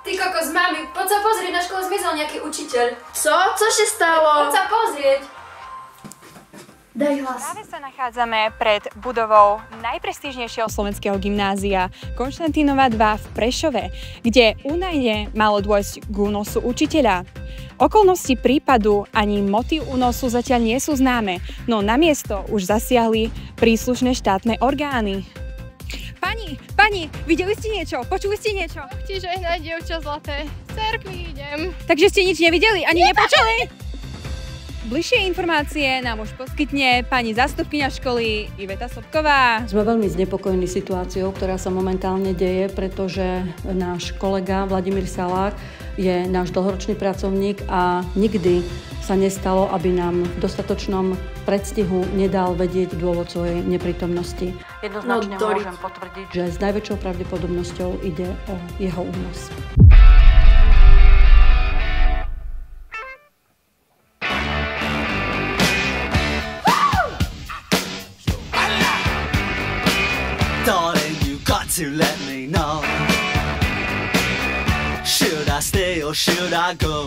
Ty kokos, mami, poď sa pozrieť, na škole zmizol nejaký učiteľ. Co? Co sa stalo? Poď sa pozrieť. Daj hlas. Práve sa nachádzame pred budovou najprestížnejšieho slovenského gymnázia Konštantínova 2 v Prešove, kde údajne malo dôjsť k únosu učiteľa. Okolnosti prípadu ani motív únosu zatiaľ nie sú známe, no na miesto už zasiahli príslušné štátne orgány. Pani, videli ste niečo? Počuli ste niečo? Ti žehnaj, dievča zlaté. Z cerkvy idem. Takže ste nič nevideli? Ani nepočuli? Bližšie informácie nám už poskytne pani zástupkyňa školy Iveta Sobková. Sme veľmi znepokojení situáciou, ktorá sa momentálne deje, pretože náš kolega Vladimír Salák je náš dlhoročný pracovník a nikdy sa nestalo, aby nám v dostatočnom predstihu nedal vedieť dôvod svojej neprítomnosti. Jednoznačne môžem potvrdiť, že s najväčšou pravdepodobnosťou ide o jeho únos. Darling, you got to let me know. Should I stay or should I go?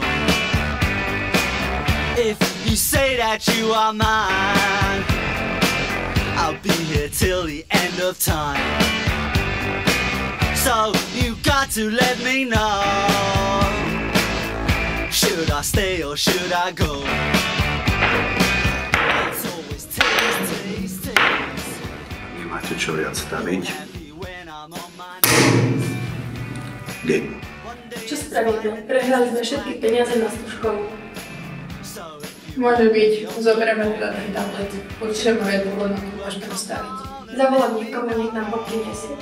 If you say that you are mine, I'll be here till the end of time. So you got to let me know. Should I stay or should I go? It's always taste. Nemáte čo viac staviť? Game. Čo spravíme? Prehrali sme všetky peniaze na tú školu. Môže byť. Zoberieme teda ten tablet. Určite moje dôvod na to môžeme dostaviť. Zavolám niekomu, nech nám ho prinesie.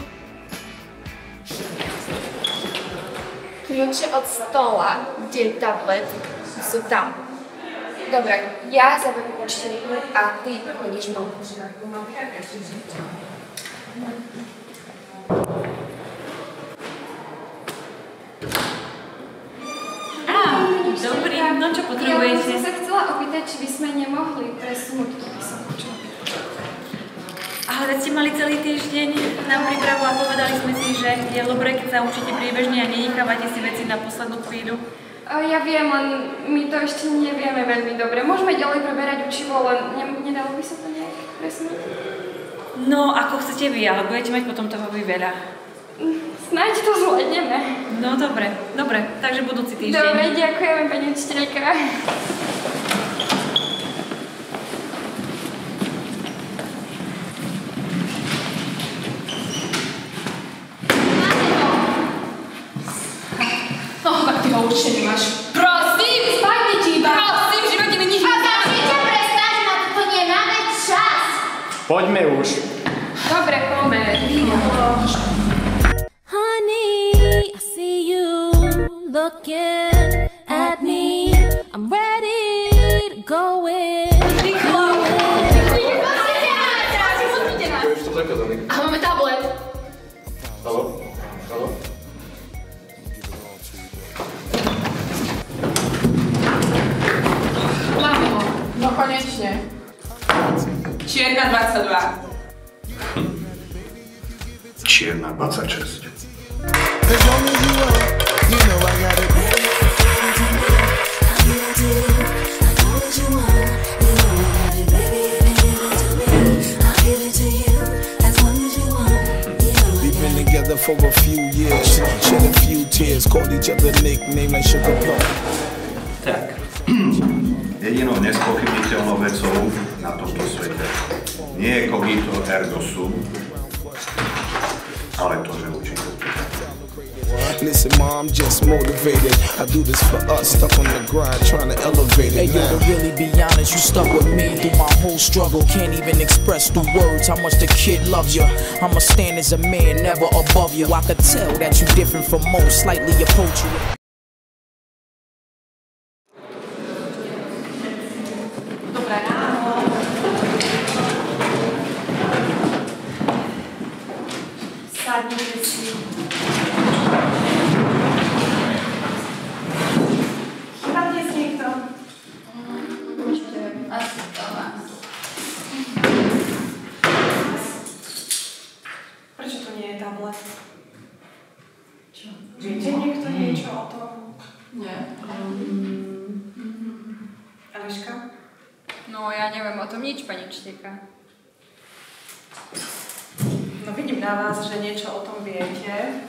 Kľúče od stola, kde je tablet, sú tam. Dobre, ja zaberiem počítačku a ty chodíš von. Dobrý, no čo potrebujete? Ja som sa chcela opýtať, či by sme nemohli presunúť tú písomku. Ale veď ste mali celý týždeň na prípravu a povedali sme si, že je dobré, keď sa učíte priebežne a nenechávate si veci na poslednú chvíľu. Ja viem, len my to ešte nevieme veľmi dobre. Môžeme ďalej preberať učivo, len nedalo by sa to nejak presunúť? No, ako chcete vy, ale budete mať potom toho vy veľa. Snáď to zvládneme. No, dobre, takže budúci týždeň. Dobre, ďakujeme, pani učiteľka. Tak ty ho určite nemáš. Prosím, spadni ti iba. Prosím, v živote mi nič A začnite prestať, na toto nemáme čas. Poďme už. Dobre, poďme. Honey, I see you looking at me. I'm ready to go in. A máme tablet. Haló? Máme ho. No konečne. Čierna 22. Čierna 26. We've been together for a few years, shed a few tears, called each other nickname like Sugar Plum. Tak. Jedinou nespochybniteľnou vecou na tomto svete nie je cogito ergo sum, ale to, že učím. Listen, ma, I'm just motivated. I do this for us, stuck on the grind, trying to elevate it. Hey, yo, to really be honest, you stuck with me through my whole struggle. Can't even express through words how much the kid loves you. I'ma stand as a man, never above you. I could tell that you different from most, slightly approach you. Dobré ráno. Sadnite si. Chýba dnes niekto? Asi to vás. Prečo to nie je tablet? Viete niekto niečo o tom? Nie. Eliška? No ja neviem o tom nič, pani učiteľka. No vidím na vás, že niečo o tom viete.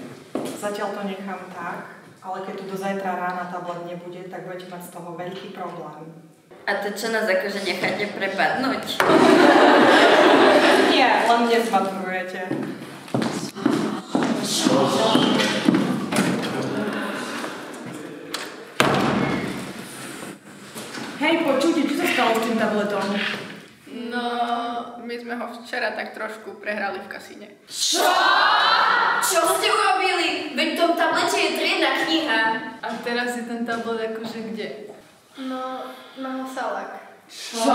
Zatiaľ to nechám tak, ale keď tu do zajtra rána tablet nebude, tak budete mať z toho veľký problém. A to čo nás akože necháte prepadnúť? Nie, len dnes maturujete. Hej, počujte, čo sa stalo s tým tabletom? No, my sme ho včera tak trošku prehrali v kasíne. Čo? Čo ste urobili? Veď v tom tablete je triedna kniha. A teraz je ten tablet akože kde? No, na salák. Čo?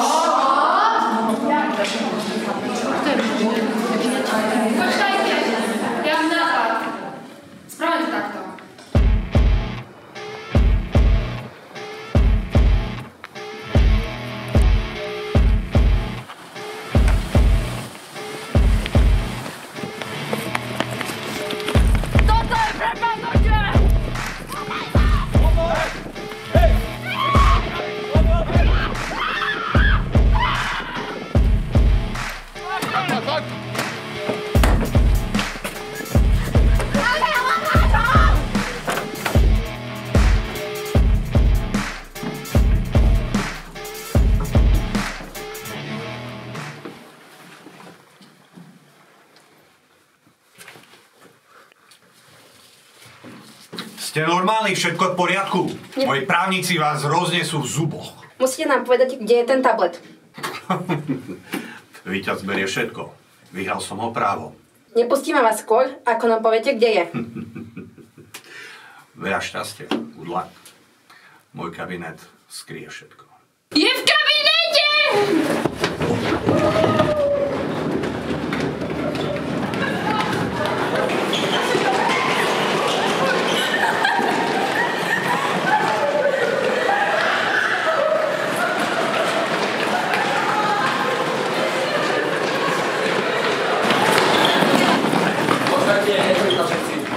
Počkajte, ja mám nápad. Spravme to takto. Toto je prepadnutie! Ste normálni, všetko v poriadku? Moji právnici vás roznесú v zuboch. Musíte nám povedať, kde je ten tablet. Víťaz berie všetko. Vyhral som ho právo. Nepustíme vás skôr, ako nám poviete, kde je. Veľa šťastia, good luck. Môj kabinet skrie všetko. Je v kabinete!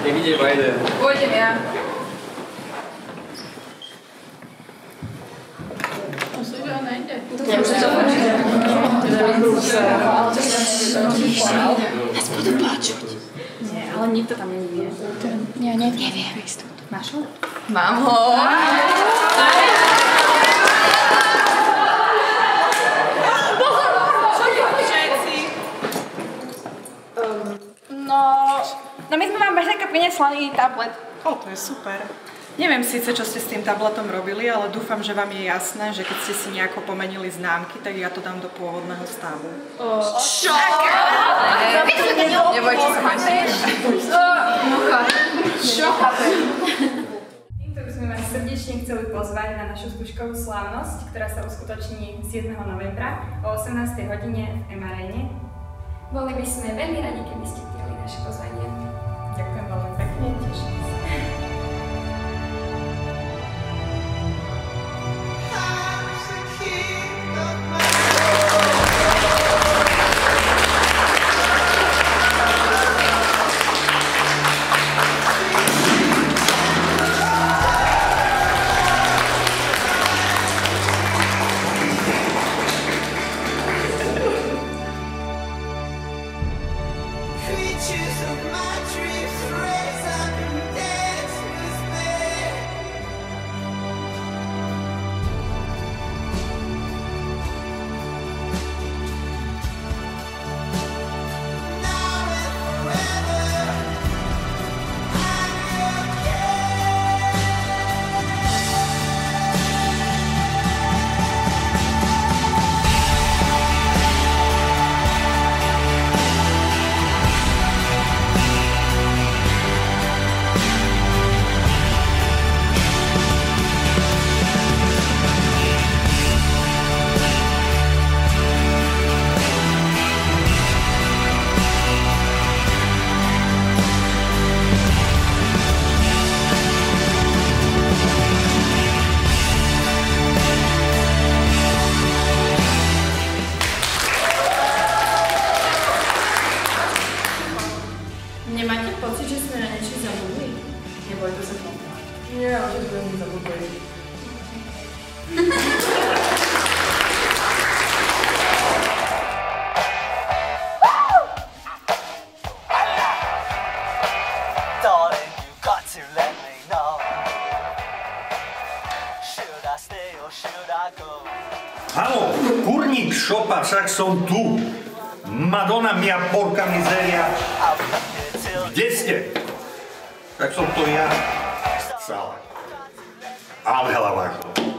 Nech ide Biden. Pôjdem ja. Myslím, že on nejde. Nás budú počuť. Nie, ale nikto tam nevie. Ja neviem. Máš ho? Mám ho. No my sme vám Bažďaka prinesli tablet. To je super. Neviem síce, čo ste s tým tabletom robili, ale dúfam, že vám je jasné, že keď ste si nejako pomenili známky, tak ja to dám do pôvodného stavu. Čo? Nebojte sa, máš. Čo? Týmto by sme vás srdečne chceli pozvať na našu skúškovú slávnosť, ktorá sa uskutoční 7. novembra o 18. hodine v M-aréne. Boli by sme veľmi radi, keby ste prijali naše pozvanie. Ďakujem veľmi pekne, teším sa. Creatures of my nebojte sa kontaktovať. Nie, otec bude mi zabudli. Darling, you got to let me know. Should I stay or should I go? Haló, kurník šopa, však som tu. Madonna mia porca miseria. Kde ste? Tak som to ja. Sala. Ale hela vážno.